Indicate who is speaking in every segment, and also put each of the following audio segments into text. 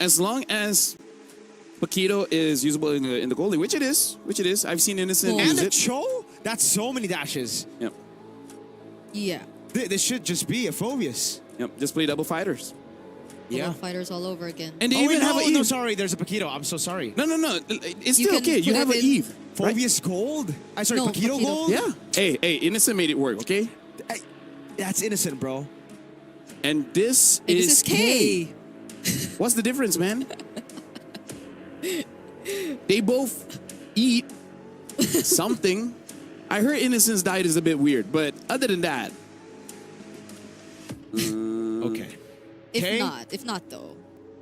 Speaker 1: as long as Paquito is usable in the goalie, which it is. I've seen Innocent use
Speaker 2: And the
Speaker 1: it.
Speaker 2: Cho? That's so many dashes.
Speaker 1: Yep.
Speaker 3: Yeah.
Speaker 2: This should just be a Phobius.
Speaker 1: Yep. Just play double fighters.
Speaker 3: Yeah. Fighters all over again.
Speaker 1: And they
Speaker 2: Oh,
Speaker 1: even
Speaker 2: wait,
Speaker 1: have
Speaker 2: no,
Speaker 1: an Eve.
Speaker 2: no, sorry, there's a Paquito. I'm so sorry.
Speaker 1: No. It's
Speaker 3: You
Speaker 1: still
Speaker 3: can
Speaker 1: okay. You
Speaker 3: put
Speaker 1: have
Speaker 3: it
Speaker 1: an
Speaker 3: in-
Speaker 1: Eve. Right?
Speaker 2: Phobius Gold? I'm sorry,
Speaker 3: No,
Speaker 2: Paquito
Speaker 3: Paquito.
Speaker 2: Gold?
Speaker 1: Yeah. Hey, Innocent made it work, okay?
Speaker 2: That's innocent, bro.
Speaker 1: And this
Speaker 3: Hey,
Speaker 1: is
Speaker 3: this is K.
Speaker 1: What's the difference, man? They both eat something. I heard Innocent's diet is a bit weird, but other than that,
Speaker 2: Okay.
Speaker 3: If not though.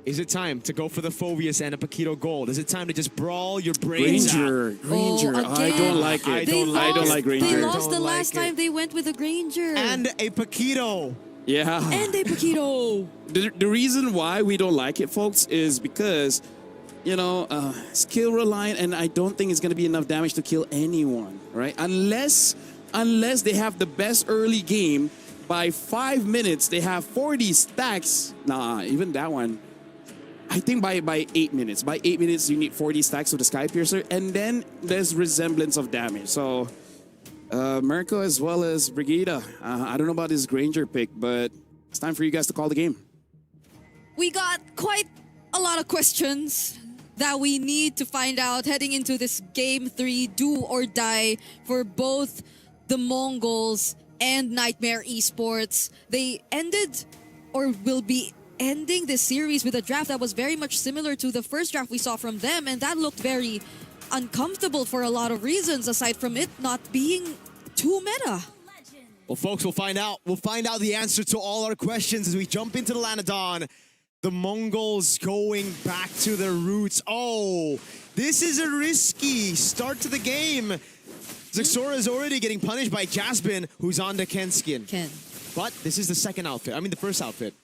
Speaker 2: Is it time to go for the Phobius and a Paquito Gold? Is it time to just brawl your brains out?
Speaker 1: Granger. I
Speaker 3: again.
Speaker 1: don't like it.
Speaker 2: I don't
Speaker 1: like
Speaker 3: They
Speaker 1: Granger.
Speaker 3: lost the
Speaker 2: Don't
Speaker 3: last
Speaker 2: like it.
Speaker 3: time they went with a Granger.
Speaker 2: And a Paquito.
Speaker 1: Yeah.
Speaker 3: And a Paquito.
Speaker 1: The reason why we don't like it, folks, is because, you know, skill reliant, and I don't think it's going to be enough damage to kill anyone, right? Unless they have the best early game. By 5 minutes, they have 40 stacks. Nah, even that one. I think by 8 minutes. By 8 minutes, you need 40 stacks with the Sky Piercer, and then there's resemblance of damage. So, Mirko as well as Brigida. I don't know about this Granger pick, but it's time for you guys to call the game.
Speaker 3: We got quite a lot of questions that we need to find out heading into this Game 3 do or die for both the Mongols and Nightmare Esports. They ended or will be ending this series with a draft that was very much similar to the first draft we saw from them, and that looked very uncomfortable for a lot of reasons aside from it not being too meta.
Speaker 2: Well, folks, we'll find out. We'll find out the answer to all our questions as we jump into the Lanadon. The Mongols going back to their roots. Oh, this is a risky start to the game. Zixora is already getting punished by Jasmine, who's on the Ken skin. But this is the second outfit. I mean, the first outfit.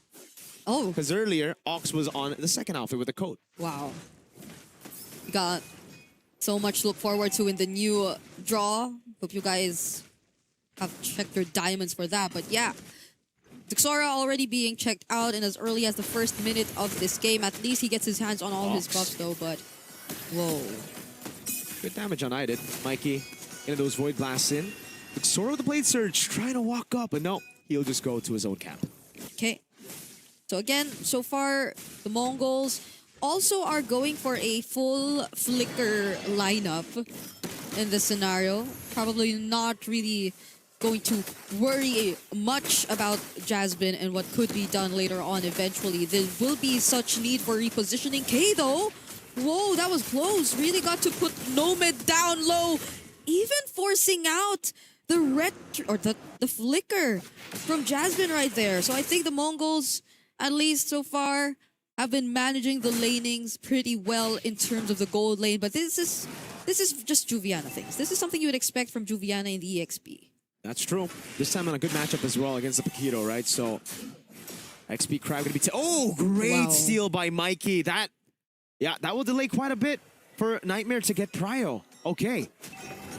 Speaker 3: Oh.
Speaker 2: Because earlier, Ox was on the second outfit with the coat.
Speaker 3: Wow. We got so much to look forward to in the new draw. Hope you guys have checked your diamonds for that. But yeah, Zixora already being checked out in as early as the first minute of this game. At least he gets his hands on all his buffs though, but whoa.
Speaker 2: Good damage on Ided. Mikey into those Void Blasts in. Zixora with the Blade Surge trying to walk up, but no, he'll just go to his own camp.
Speaker 3: Okay. So again, so far, the Mongols also are going for a full Flicker lineup in this scenario. Probably not really going to worry much about Jasmine and what could be done later on eventually. There will be such need for repositioning. K though, whoa, that was close. Really got to put Nomad down low, even forcing out the flicker from Jasmine right there. So I think the Mongols, at least so far, have been managing the lanings pretty well in terms of the gold lane. But this is just Juviana things. This is something you would expect from Juviana in the EXP.
Speaker 2: That's true. This time on a good matchup as well against the Paquito, right? So XP Crab gonna be great steal by Mikey. That will delay quite a bit for Nightmare to get Prio. Okay.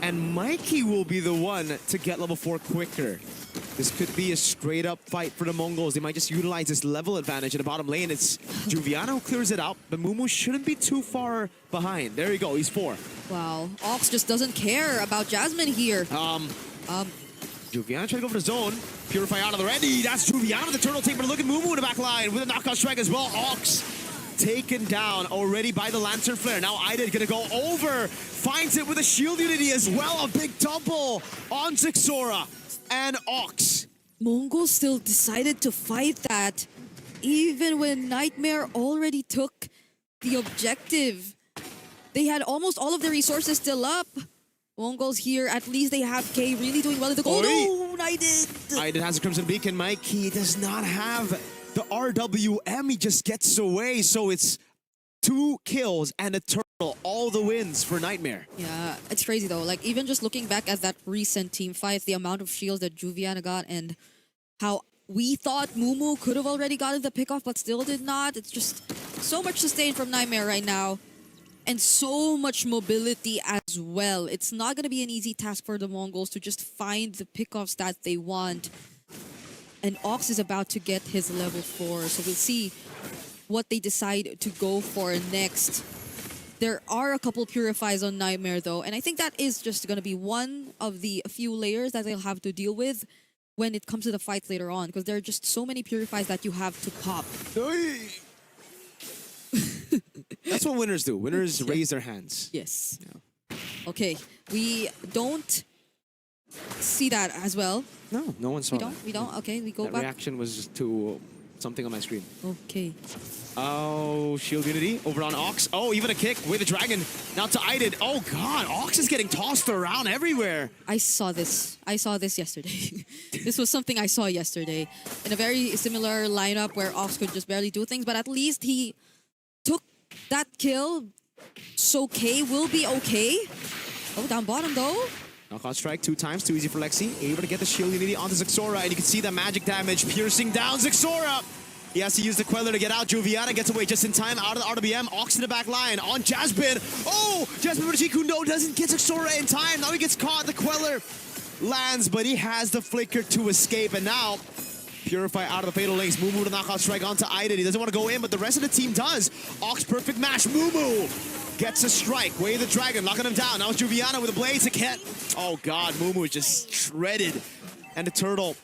Speaker 2: And Mikey will be the one to get level 4 quicker. This could be a straight up fight for the Mongols. They might just utilize this level advantage in the bottom lane. It's Juviano who clears it out, but Mumu shouldn't be too far behind. There you go, he's 4.
Speaker 3: Wow, Ox just doesn't care about Jasmine here.
Speaker 2: Juviano trying to go for the zone. Purify out of the ready. That's Juviano, the turtle take, but look at Mumu in the back line with a knockout strike as well. Ox taken down already by the Lantern Flare. Now Idid gonna go over. Finds it with a shield unity as well. A big double on Zixora and Ox.
Speaker 3: Mongols still decided to fight that even when Nightmare already took the objective. They had almost all of their resources still up. Mongols here, at least they have K really doing well in the goal. Oh, Idid!
Speaker 2: Idid has a Crimson Beacon. Mikey does not have the RWM. He just gets away. So it's 2 kills and a turtle. All the wins for Nightmare.
Speaker 3: Yeah, it's crazy though. Like, even just looking back at that recent team fight, the amount of shields that Juviana got and how we thought Mumu could have already gotten the pickoff but still did not. It's just so much sustain from Nightmare right now. And so much mobility as well. It's not going to be an easy task for the Mongols to just find the pickoffs that they want. And Ox is about to get his level 4. So we'll see what they decide to go for next. There are a couple purifies on NIIGHTMARE though, and I think that is just going to be one of the few layers that they'll have to deal with when it comes to the fights later on, because there are just so many purifies that you have to pop.
Speaker 2: That's what winners do. Winners raise their hands.
Speaker 3: Yes.
Speaker 2: Yeah.
Speaker 3: Okay, we don't see that as well.
Speaker 2: No one saw that.
Speaker 3: We don't? Okay, we go
Speaker 2: That
Speaker 3: back.
Speaker 2: reaction was just to something on my screen.
Speaker 3: Okay.
Speaker 2: Oh, Shield Unity over on Ox. Oh, even a kick with the Dragon. Now to Idid. Oh, God. Ox is getting tossed around everywhere.
Speaker 3: I saw this. I saw this yesterday. This was something I saw yesterday. In a very similar lineup where Ox could just barely do things, but at least he took that kill. So K will be okay. Oh, down bottom though.
Speaker 2: Knockout strike 2 times, too easy for Lexi. Able to get the Shield Unity onto Zixora, and you can see the magic damage piercing down Zixora. He has to use the Queller to get out. Juviana gets away just in time out of the RWM. Ox in the back line on Jasmine. Oh, Jasmine Rajikundo doesn't get Zixora in time. Now he gets caught. The Queller lands, but he has the flicker to escape. And now, Purify out of the fatal links. Mumu to knockout strike onto Idid. He doesn't want to go in, but the rest of the team does. Ox perfect match. Mumu gets a strike. Way the Dragon, locking him down. Now it's Juviana with a blades. Oh, God. Mumu is just shredded. And the Turtle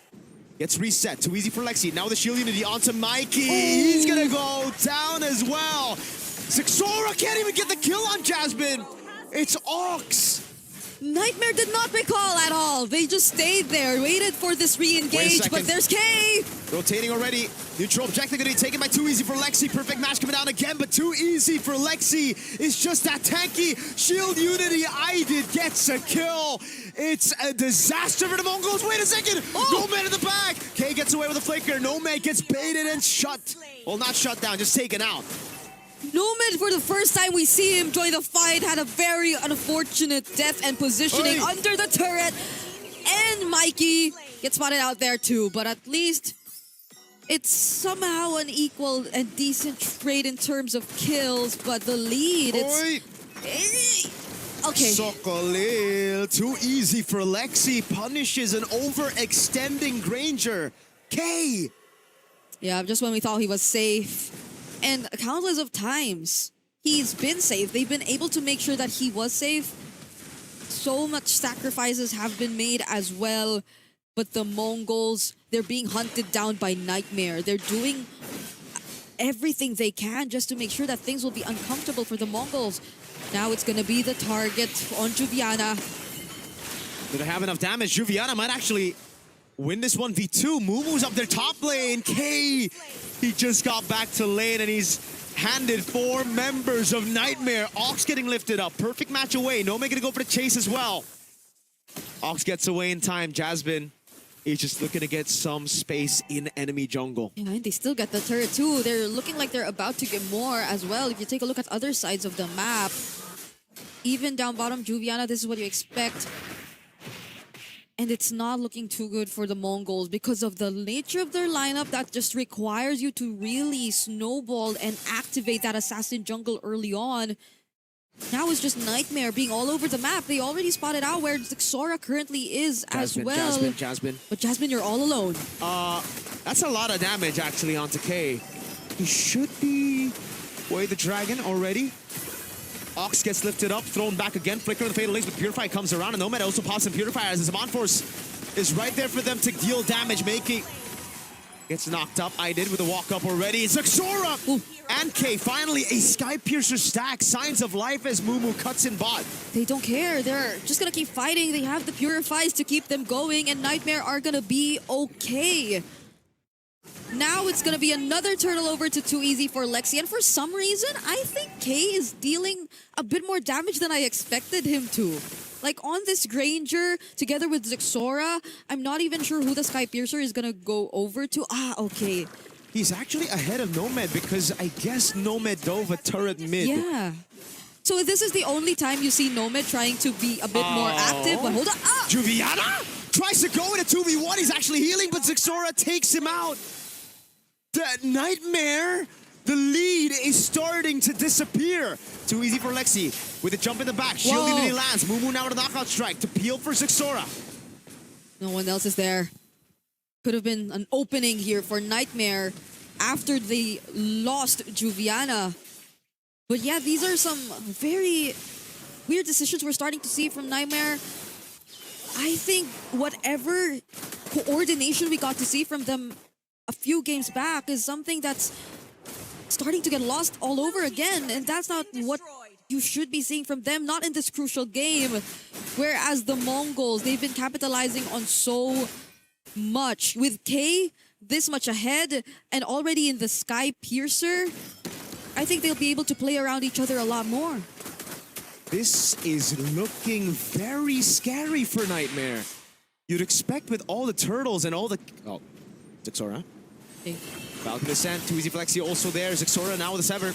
Speaker 2: gets reset. Too easy for Lexi. Now with the Shield Unity onto Mikey. He's going to go down as well. Zixora can't even get the kill on Jasmine. It's Ox.
Speaker 3: NIIGHTMARE did not recall at all. They just stayed there, waited for this re-engage, but there's K.
Speaker 2: Rotating already. Neutral objective going to be taken by Too Easy for Lexi. Perfect match coming down again, but Too Easy for Lexi is just that tanky. Shield Unity, Idid gets a kill. It's a disaster for the Mongols. Wait a second. Nomad in the back. K gets away with a flicker. Nomad gets baited and shut. Well, not shut down, just taken out.
Speaker 3: Nomad, for the first time we see him join the fight, had a very unfortunate death and positioning under the turret. And Mikey gets spotted out there too, but at least it's somehow an equal and decent trade in terms of kills, but the lead, okay.
Speaker 2: Sokolil, Too Easy for Lexi punishes an overextending Granger. K.
Speaker 3: Yeah, just when we thought he was safe. And countless of times, he's been safe. They've been able to make sure that he was safe. So much sacrifices have been made as well. But the Mongols, they're being hunted down by NIIGHTMARE. They're doing everything they can just to make sure that things will be uncomfortable for the Mongols. Now it's going to be the target on Juviana.
Speaker 2: Do they have enough damage? Juviana might actually win this 1v2. Mumu's up their top lane. K, he just got back to lane and he's handed 4 members of NIIGHTMARE. Ox getting lifted up. Perfect match away. Nomad gonna go for the chase as well. Ox gets away in time. Jasmine is just looking to get some space in enemy jungle.
Speaker 3: Yeah, and they still get the turret too. They're looking like they're about to get more as well. If you take a look at other sides of the map, even down bottom, Juviana, this is what you expect. And it's not looking too good for the Mongols because of the nature of their lineup that just requires you to really snowball and activate that assassin jungle early on. Now it's just NIIGHTMARE being all over the map. They already spotted out where Zixora currently is as well.
Speaker 2: Jasmine.
Speaker 3: But Jasmine, you're all alone.
Speaker 2: That's a lot of damage actually onto K. He should be way the Dragon already. Ox gets lifted up, thrown back again, flicker of the fatal links, but Purify comes around, and Nomad also pops in Purify as his Zaman Force is right there for them to deal damage, making gets knocked up. Idid with a walk up already. Zixora and K finally a Sky Piercer stack. Signs of life as Mumu cuts in bot.
Speaker 3: They don't care. They're just gonna keep fighting. They have the Purifies to keep them going, and NIIGHTMARE are gonna be okay. Now it's going to be another turtle over to Too Easy for Lexi. And for some reason, I think K is dealing a bit more damage than I expected him to. Like on this Granger, together with Zixora, I'm not even sure who the Sky Piercer is going to go over to. Okay.
Speaker 2: He's actually ahead of Nomad because I guess Nomad dove a turret mid.
Speaker 3: Yeah. So this is the only time you see Nomad trying to be a bit more active. But hold on.
Speaker 2: Juviana tries to go in a 2v1. He's actually healing, but Zixora takes him out. The NIIGHTMARE, the lead is starting to disappear. Too Easy for Lexi with a jump in the back. Shield Unity lands. Mumu now with a knockout strike to peel for Zixora.
Speaker 3: No one else is there. Could have been an opening here for NIIGHTMARE after they lost Juviana. But yeah, these are some very weird decisions we're starting to see from NIGHTMARE. I think whatever coordination we got to see from them a few games back is something that's starting to get lost all over again. And that's not what you should be seeing from them, not in this crucial game. Whereas the Mongols, they've been capitalizing on so much. With K this much ahead and already in the Sky Piercer, I think they'll be able to play around each other a lot more.
Speaker 2: This is looking very scary for NIGHTMARE. You'd expect with all the turtles and all the... Oh, Zixora.
Speaker 3: Okay.
Speaker 2: Falcon Descent, too easy for Lexi also there. Zixora now with the Sever.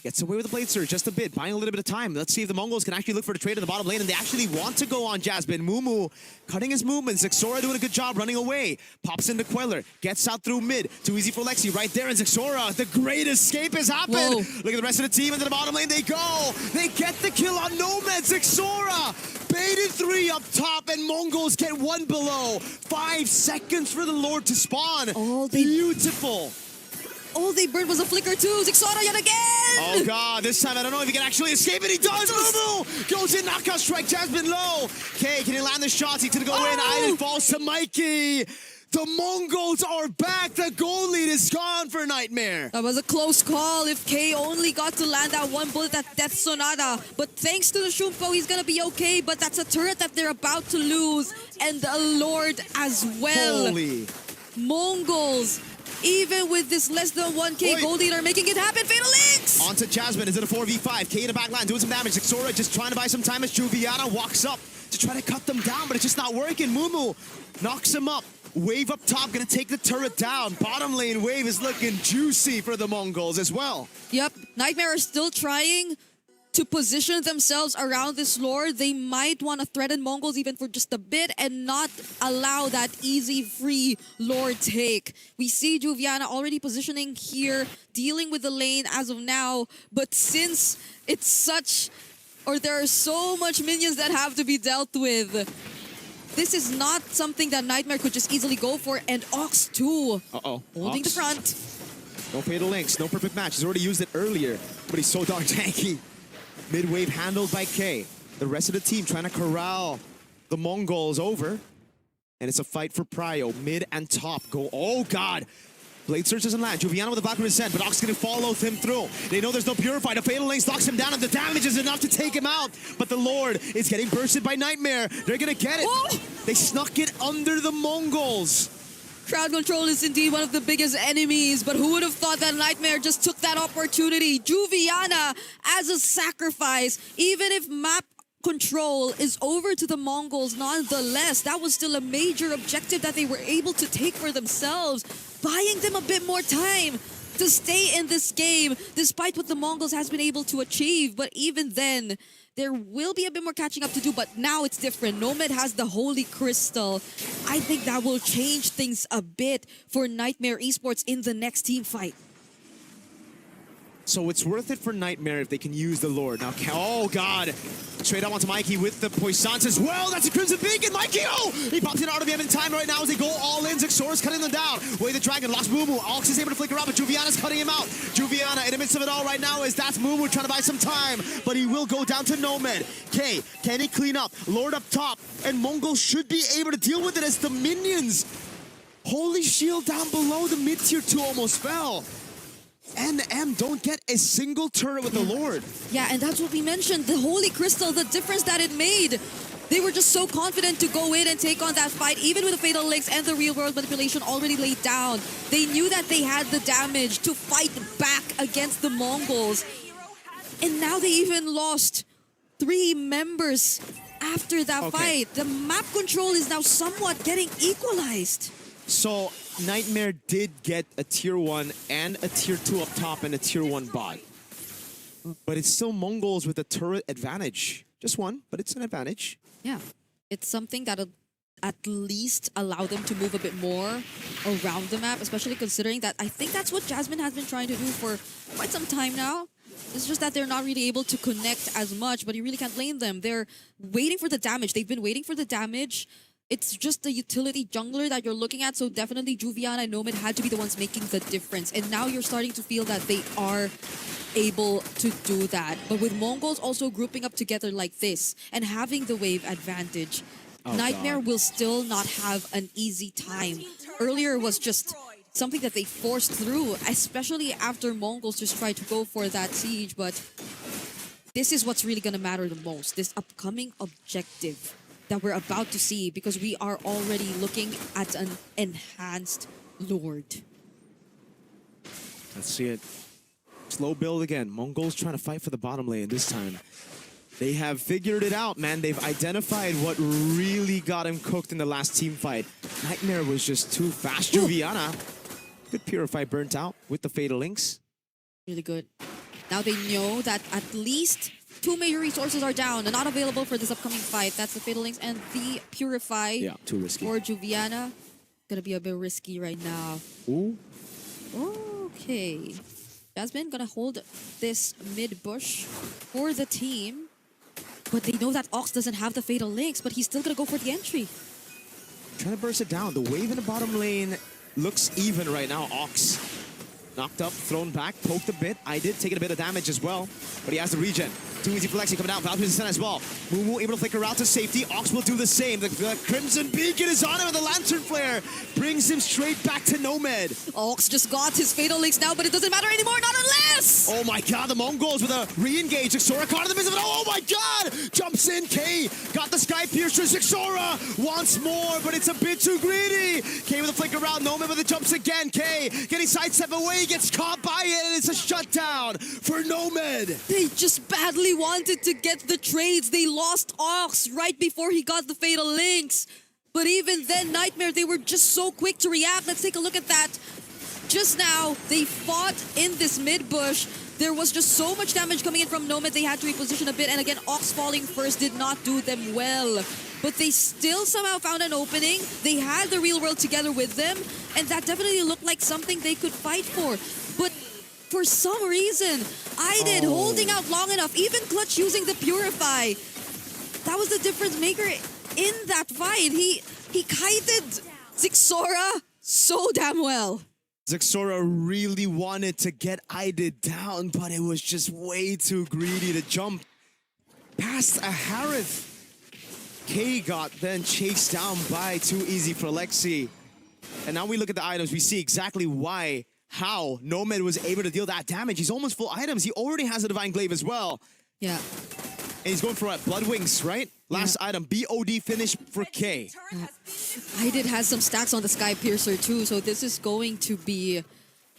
Speaker 2: Gets away with the Blade Surge just a bit, buying a little bit of time. Let's see if the Mongols can actually look for the trade in the bottom lane, and they actually want to go on Jasmine. Mumu cutting his movements. Zixora doing a good job running away. Pops into Queller, gets out through mid. Too easy for Lexi right there, and Zixora, the great escape has happened.
Speaker 3: Whoa.
Speaker 2: Look at the rest of the team, into the bottom lane they go. They get the kill on Nomad. Zixora baited 3 up top, and Mongols get 1 below. 5 seconds for the Lord to spawn. Beautiful.
Speaker 3: All they burned was a flicker too. Zixora yet again!
Speaker 2: Oh god, this time I don't know if he can actually escape it. He does! Mumu goes in, knockout strike, Jasmine low. Okay, can he land the shots? He's gonna go in. Island falls to Mikey. The Mongols are back. The goal lead is gone for NIGHTMARE.
Speaker 3: That was a close call. If K only got to land that one bullet, that Death Sonata. But thanks to the Shumpo, he's gonna be okay. But that's a turret that they're about to lose. And the Lord as well.
Speaker 2: Holy.
Speaker 3: Mongols, even with this less than 1k gold leader, making it happen. Fatal Links!
Speaker 2: On to Jasmine. Is it a 4v5? K in the back line doing some damage. Zixora just trying to buy some time as Juviana walks up to try to cut them down, but it's just not working. Mumu knocks him up. Wave up top, gonna take the turret down. Bottom lane wave is looking juicy for the Mongols as well.
Speaker 3: Yep, NIGHTMARE are still trying to position themselves around this Lord. They might want to threaten Mongols even for just a bit and not allow that easy free Lord take. We see Juviana already positioning here, dealing with the lane as of now, but since it's such, or there are so much minions that have to be dealt with, this is not something that NIGHTMARE could just easily go for, and Ox too. Holding the front.
Speaker 2: No fatal links, no perfect match. He's already used it earlier, but he's so darn tanky. Mid-wave handled by K. The rest of the team trying to corral the Mongols over. And it's a fight for prio. Mid and top go. Oh, God. Blade Surge doesn't land. Juviana with the Valkyrie Descent, but Ox going to follow him through. They know there's no Purify. The Fatal Links knocks him down, and the damage is enough to take him out. But the Lord is getting bursted by NIGHTMARE. They're going to get it.
Speaker 3: Oh!
Speaker 2: They snuck it under the Mongols.
Speaker 3: Crowd control is indeed one of the biggest enemies, but who would have thought that NIGHTMARE just took that opportunity? Juviana as a sacrifice, even if map control is over to the Mongols, nonetheless, that was still a major objective that they were able to take for themselves, buying them a bit more time to stay in this game, despite what the Mongols has been able to achieve. But even then, there will be a bit more catching up to do, but now it's different. Nomad has the Holy Crystal. I think that will change things a bit for NIGHTMARE Esports in the next team fight.
Speaker 2: So it's worth it for NIGHTMARE if they can use the Lord. Now, oh, God. Straight up onto Mikey with the Poissons as well. That's a Crimson Beacon. Mikey, oh! He pops it out of the end in time right now as they go all in. Zixora's cutting them down. Way the Dragon, lost Mumu. Ox is able to flicker out, but Juviana's cutting him out. Juviana in the midst of it all right now is that's Mumu trying to buy some time, but he will go down to Nomad. K, can he clean up? Lord up top, and Mongol should be able to deal with it as the minions. Holy Shield down below. The mid-tier 2 almost fell. And M don't get a single turret with the Lord.
Speaker 3: Yeah, and that's what we mentioned. The Holy Crystal, the difference that it made. They were just so confident to go in and take on that fight, even with the Fatal Links and the real world manipulation already laid down. They knew that they had the damage to fight back against the Mongols. And now they even lost 3 members after that fight. The map control is now somewhat getting equalized.
Speaker 2: So NIGHTMARE did get a tier 1 and a tier 2 up top and a tier 1 bot. But it's still Mongols with a turret advantage. Just one, but it's an advantage.
Speaker 3: Yeah, it's something that'll at least allow them to move a bit more around the map, especially considering that I think that's what Jasmine has been trying to do for quite some time now. It's just that they're not really able to connect as much, but you really can't blame them. They're waiting for the damage. They've been waiting for the damage. It's just the utility jungler that you're looking at. So definitely Juviana and Nomad had to be the ones making the difference. And now you're starting to feel that they are able to do that. But with Mongols also grouping up together like this and having the wave advantage, Nightmare will still not have an easy time. Earlier was just something that they forced through, especially after Mongols just tried to go for that siege. But this is what's really going to matter the most, this upcoming objective that we're about to see, because we are already looking at an enhanced Lord.
Speaker 2: Let's see it. Slow build again. Mongols trying to fight for the bottom lane this time. They have figured it out, man. They've identified what really got him cooked in the last team fight. Nightmare was just too fast. Juviana. Good Purify burnt out with the Fatal Links.
Speaker 3: Really good. Now they know that at least 2 major resources are down and not available for this upcoming fight. That's the Fatal Links and the Purify.
Speaker 2: Yeah, too risky.
Speaker 3: For Juviana. Gonna be a bit risky right now.
Speaker 2: Ooh.
Speaker 3: Okay. Jasmine gonna hold this mid bush for the team. But they know that Ox doesn't have the Fatal Links, but he's still gonna go for the entry.
Speaker 2: Trying to burst it down. The wave in the bottom lane looks even right now. Ox knocked up, thrown back, poked a bit. I did taking a bit of damage as well, but he has the regen. Too easy for Lexi coming down. Valkyrie as well. Mumu able to flicker out to safety. Ox will do the same. The Crimson Beacon is on him, and the Lantern Flare brings him straight back to Nomad.
Speaker 3: Ox just got his Fatal Links now, but it doesn't matter anymore, not unless!
Speaker 2: Oh my god, the Mongols with a re-engage. Xora caught in the midst of it. Oh my god! Jumps in, K got the Sky Piercer. Xora wants more, but it's a bit too greedy. K with a flicker around. Nomad with the jumps again. K getting sidestep away, gets caught by it, and it's a shutdown for Nomad.
Speaker 3: They just badly wanted to get the trades. They lost Ox right before he got the Fatal Links. But even then, Nightmare, they were just so quick to react. Let's take a look at that. Just now, they fought in this mid bush. There was just so much damage coming in from Nomad, they had to reposition a bit. And again, Ox falling first did not do them well. But they still somehow found an opening. They had the real world together with them. And that definitely looked like something they could fight for. But for some reason, I did holding out long enough, even Clutch using the Purify. That was the difference maker in that fight. He kited Xora so damn well.
Speaker 2: Xora really wanted to get Idid down, but it was just way too greedy to jump past a Harith. K got then chased down by too easy for Lexi. And now we look at the items, we see exactly how Nomad was able to deal that damage. He's almost full items. He already has a Divine Glaive as well.
Speaker 3: Yeah.
Speaker 2: And he's going for what? Blood Wings, right? Last item, BOD finish for K.
Speaker 3: Idid has some stacks on the Sky Piercer too, so this is going to be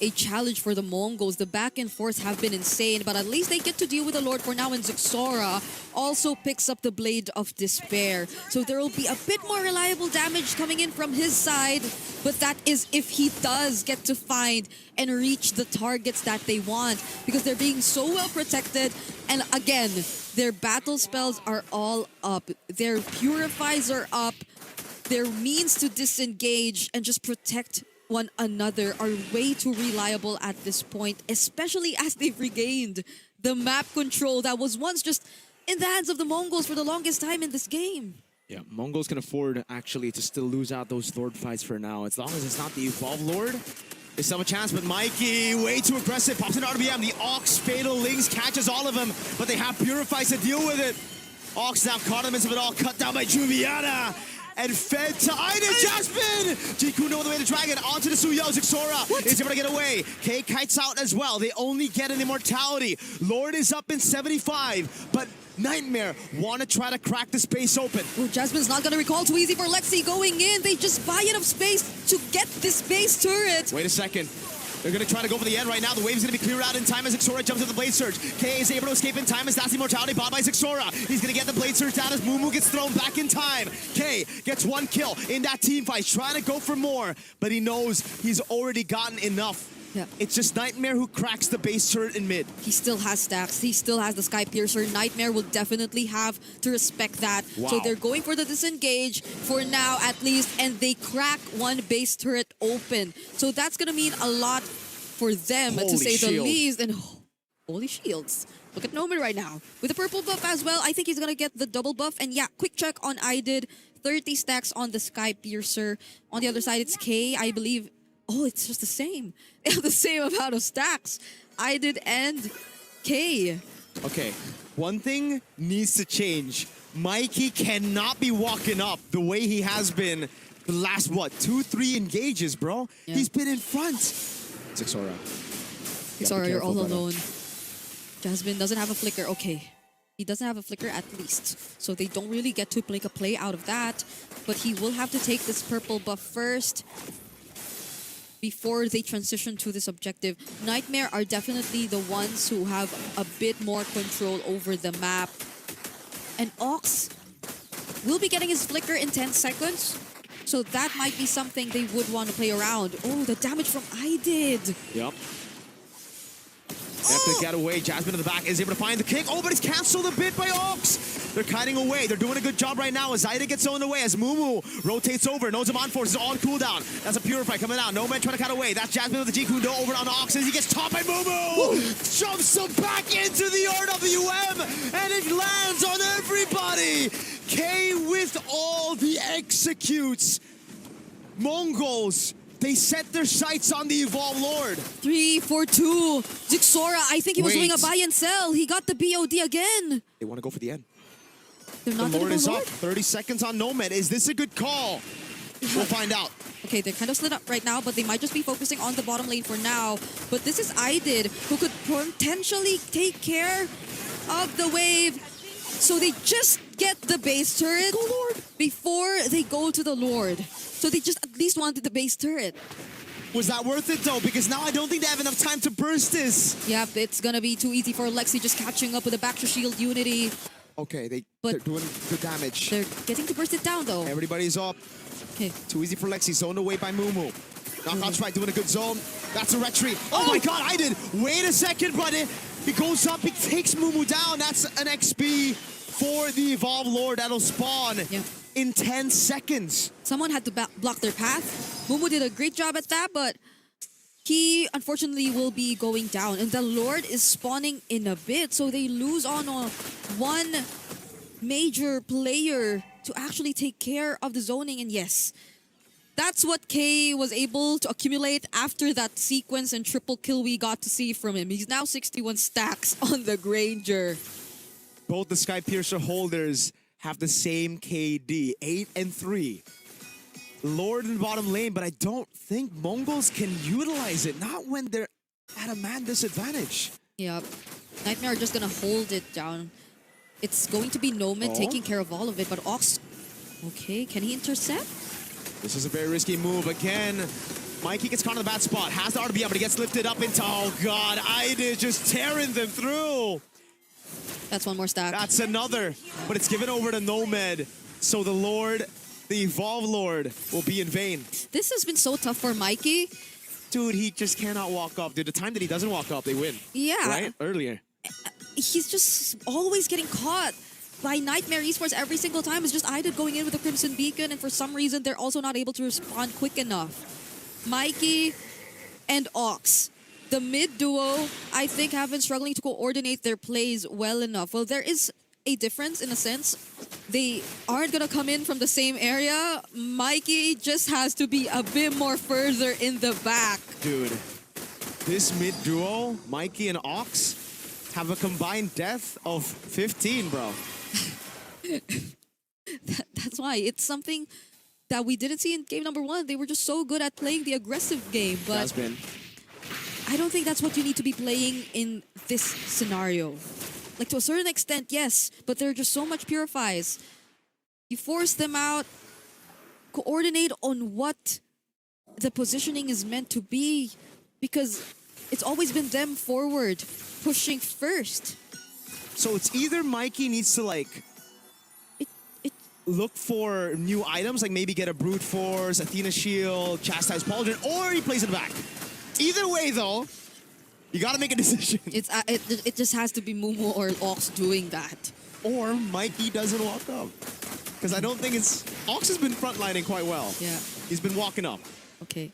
Speaker 3: a challenge for the Mongols. The back and forth have been insane, but at least they get to deal with the Lord for now, and Xora also picks up the Blade of Despair. So there will be a bit more reliable damage coming in from his side, but that is if he does get to find and reach the targets that they want, because they're being so well protected. And again, their battle spells are all up. Their purifies are up. Their means to disengage and just protect one another are way too reliable at this point, especially as they've regained the map control that was once just in the hands of the Mongols for the longest time in this game.
Speaker 2: Yeah, Mongols can afford actually to still lose out those Lord fights for now. As long as it's not the Evolve Lord, they still have a chance, but Mikey, way too aggressive, pops in RBM. The Ox Fatal Links catches all of them, but they have Purifies to deal with it. Ox now caught in the midst of it all, cut down by Juviana. And fed to Ida Jasmine! Jikuno on the way to Dragon, onto the Suyo. Xora is able to get away. K kites out as well. They only get an immortality. Lord is up in 75, but Nightmare want to try to crack the space open.
Speaker 3: Oh, Jasmine's not going to recall. Too easy for Lexi going in. They just buy enough space to get this base turret.
Speaker 2: Wait a second. They're going to try to go for the end right now. The wave's going to be cleared out in time as Xora jumps into the Blade Surge. K is able to escape in time as that's the immortality bought by Xora. He's going to get the Blade Surge down as Mumu gets thrown back in time. K gets one kill in that team fight. He's trying to go for more, but he knows he's already gotten enough.
Speaker 3: Yeah.
Speaker 2: It's just Nightmare who cracks the base turret in mid.
Speaker 3: He still has stacks. He still has the Sky Piercer. Nightmare will definitely have to respect that.
Speaker 2: Wow.
Speaker 3: So they're going for the disengage for now at least, and they crack one base turret open. So that's going to mean a lot for them, to say the least. And holy shields. Look at Nomad right now with the purple buff as well. I think he's going to get the double buff. And yeah, quick check on Idid. 30 stacks on the Sky Piercer. On the other side, it's K, I believe. Oh, it's just the same. They have the same amount of stacks. I did and K.
Speaker 2: Okay, one thing needs to change. Mikey cannot be walking up the way he has been the last, what, 2-3 engages, bro?
Speaker 3: Yeah.
Speaker 2: He's been in front. Sixora.
Speaker 3: Sorry, you're all alone. Jasmine doesn't have a flicker. Okay. He doesn't have a flicker at least. So they don't really get to make a play out of that. But he will have to take this purple buff first before they transition to this objective. Nightmare are definitely the ones who have a bit more control over the map. And Ox will be getting his flicker in 10 seconds. So that might be something they would want to play around. Oh, the damage from I did.
Speaker 2: Yep. Epic getaway. Jasmine in the back is able to find the kick. Oh, but it's canceled a bit by Ox. They're kiting away. They're doing a good job right now as Zaida gets zoned away, as Mumu rotates over. Knows him on force is on cooldown. That's a Purify coming out. No man trying to cut away. That's Jasmine with the G-Kundo over on Ox as he gets topped by Mumu. Jumps him back into the RWM and it lands on everybody. K with all the executes. MONGOLZ, they set their sights on the Evolve Lord.
Speaker 3: 3-4-2. Zixora, I think he was doing a
Speaker 2: Wait.
Speaker 3: buy and sell. He got the BOD again.
Speaker 2: They want to go for the end.
Speaker 3: They're
Speaker 2: The
Speaker 3: not
Speaker 2: Lord
Speaker 3: going to
Speaker 2: is
Speaker 3: go
Speaker 2: up.
Speaker 3: Lord.
Speaker 2: 30 seconds on Nomad. Is this a good call? We'll find out.
Speaker 3: Okay, they're kind of slid up right now, but they might just be focusing on the bottom lane for now. But this is Idid, who could potentially take care of the wave. So they just get the base turret before they go to the Lord. So they just at least wanted the base turret.
Speaker 2: Was that worth it though? Because now I don't think they have enough time to burst this.
Speaker 3: Yep, it's gonna be too easy for Lexi just catching up with the Baxter Shield Unity.
Speaker 2: Okay, they're
Speaker 3: But-
Speaker 2: doing good damage.
Speaker 3: They're getting to burst it down though.
Speaker 2: Everybody's up.
Speaker 3: Okay.
Speaker 2: Too easy for Lexi. Zoned away by Mumu. Knockout strike doing a good zone. That's a retreat. Oh my god, I did. Wait a second, buddy. He goes up, he takes Mumu down. That's an XP for the Evolve Lord. That'll spawn in 10 seconds.
Speaker 3: Someone had to block their path. Mumu did a great job at that, but he unfortunately will be going down. And the Lord is spawning in a bit, so they lose on one major player to actually take care of the zoning. And yes, that's what K was able to accumulate after that sequence and triple kill we got to see from him. He's now 61 stacks on the Granger.
Speaker 2: Both the Sky Piercer holders have the same KD, 8 and 3. Lord in bottom lane, but I don't think MONGOLZ can utilize it. Not when they're at a man disadvantage.
Speaker 3: Yep. Nightmare are just gonna hold it down. It's going to be Nomad taking care of all of it, but Ox... Okay, can he intercept?
Speaker 2: This is a very risky move. Again, Mikey gets caught in the bad spot. Has the RBM, but he gets lifted up into... Oh god, Ida just tearing them through.
Speaker 3: That's one more stack.
Speaker 2: That's another, but it's given over to Nomad. So the Lord, the Evolve Lord, will be in vain.
Speaker 3: This has been so tough for Mikey.
Speaker 2: Dude, he just cannot walk up. Dude, the time that he doesn't walk up, they win.
Speaker 3: Yeah.
Speaker 2: Right? Earlier.
Speaker 3: He's just always getting caught by Nightmare Esports every single time. It's just Ida going in with the Crimson Beacon, and for some reason, they're also not able to respond quick enough. Mikey and Ox, the mid duo, I think have been struggling to coordinate their plays well enough. Well, there is a difference in a sense. They aren't gonna come in from the same area. Mikey just has to be a bit more further in the back.
Speaker 2: Dude, this mid duo, Mikey and Ox, have a combined death of 15, bro.
Speaker 3: That's why it's something that we didn't see in game number 1. They were just so good at playing the aggressive game, but
Speaker 2: Has been.
Speaker 3: I don't think that's what you need to be playing in this scenario. Like, to a certain extent, yes, but there are just so much purifies. You force them out, coordinate on what the positioning is meant to be, because it's always been them forward, pushing first.
Speaker 2: So it's either Mikey needs to, like, look for new items, like maybe get a Brute Force, Athena Shield, Chastise Pauldron, or he plays it back. Either way, though, you gotta make a decision.
Speaker 3: It just has to be Mumu or Ox doing that.
Speaker 2: Or Mikey doesn't walk up. Because I don't think it's... Ox has been frontlining quite well.
Speaker 3: Yeah.
Speaker 2: He's been walking up.
Speaker 3: Okay.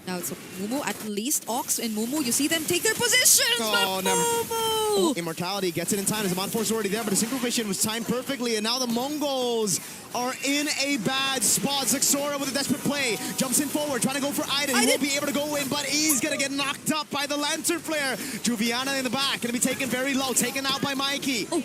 Speaker 3: Now it's Mumu, at least Ox and Mumu, you see them take their positions,
Speaker 2: Oh,
Speaker 3: but
Speaker 2: never.
Speaker 3: Mumu!
Speaker 2: Immortality gets it in time as the Monforce already there, but the synchrovision was timed perfectly, and now the Mongols are in a bad spot. Zexora with a desperate play, jumps in forward, trying to go for Iden. He won't be able to go in, but he's gonna get knocked up by the Lantern Flare. Juviana in the back, gonna be taken very low, taken out by Mikey.
Speaker 3: Oh.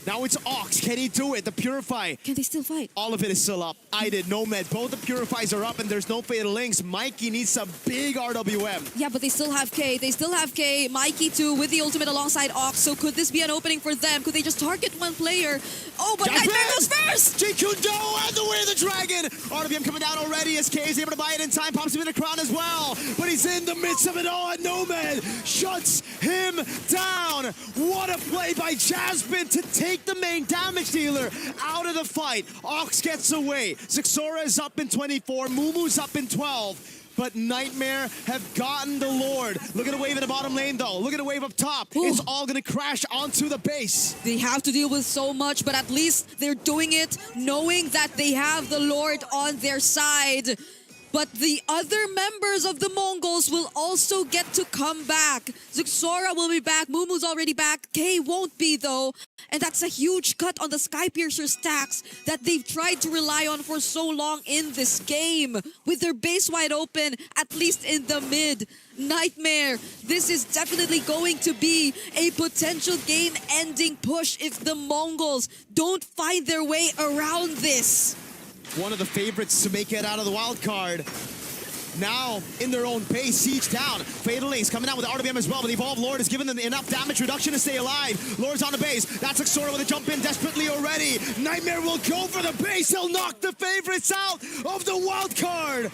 Speaker 2: Now it's Ox, can he do it? The Purify.
Speaker 3: Can they still fight?
Speaker 2: All of it is still up. Iden, Nomad, both the Purifies are up and there's no Fatal Links. Mikey needs some big RWM.
Speaker 3: Yeah, but they still have K. They still have K. Mikey too with the ultimate alongside Ox. So could this be an opening for them? Could they just target one player? Oh, but NIIGHTMARE goes first!
Speaker 2: GQ Do and the Way of the Dragon! RWM coming down already as K is able to buy it in time. Pops him in a crown as well. But he's in the midst of it all and Nomad shuts him down. What a play by Jasmine to take the main damage dealer out of the fight. Ox gets away. Zexora is up in 24. Mumu's up in 12. But NIIGHTMARE have gotten the Lord. Look at the wave in the bottom lane, though. Look at the wave up top.
Speaker 3: Ooh.
Speaker 2: It's all going to crash onto the base.
Speaker 3: They have to deal with so much, but at least they're doing it knowing that they have the Lord on their side. But the other members of the Mongols will also get to come back. Zexora will be back. Mumu's already back. K won't be, though. And that's a huge cut on the Skypiercer stacks that they've tried to rely on for so long in this game. With their base wide open, at least in the mid. NIIGHTMARE, this is definitely going to be a potential game-ending push if the Mongols don't find their way around this.
Speaker 2: One of the favorites to make it out of the wild card. Now, in their own base, siege down. Fatal Links coming out with the RWM as well, but the Evolved Lord has given them enough damage reduction to stay alive. Lord's on the base. That's Zexora with a jump in desperately already. NIIGHTMARE will go for the base. He'll knock the favorites out of the wild card.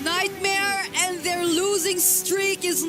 Speaker 3: NIIGHTMARE and their losing streak is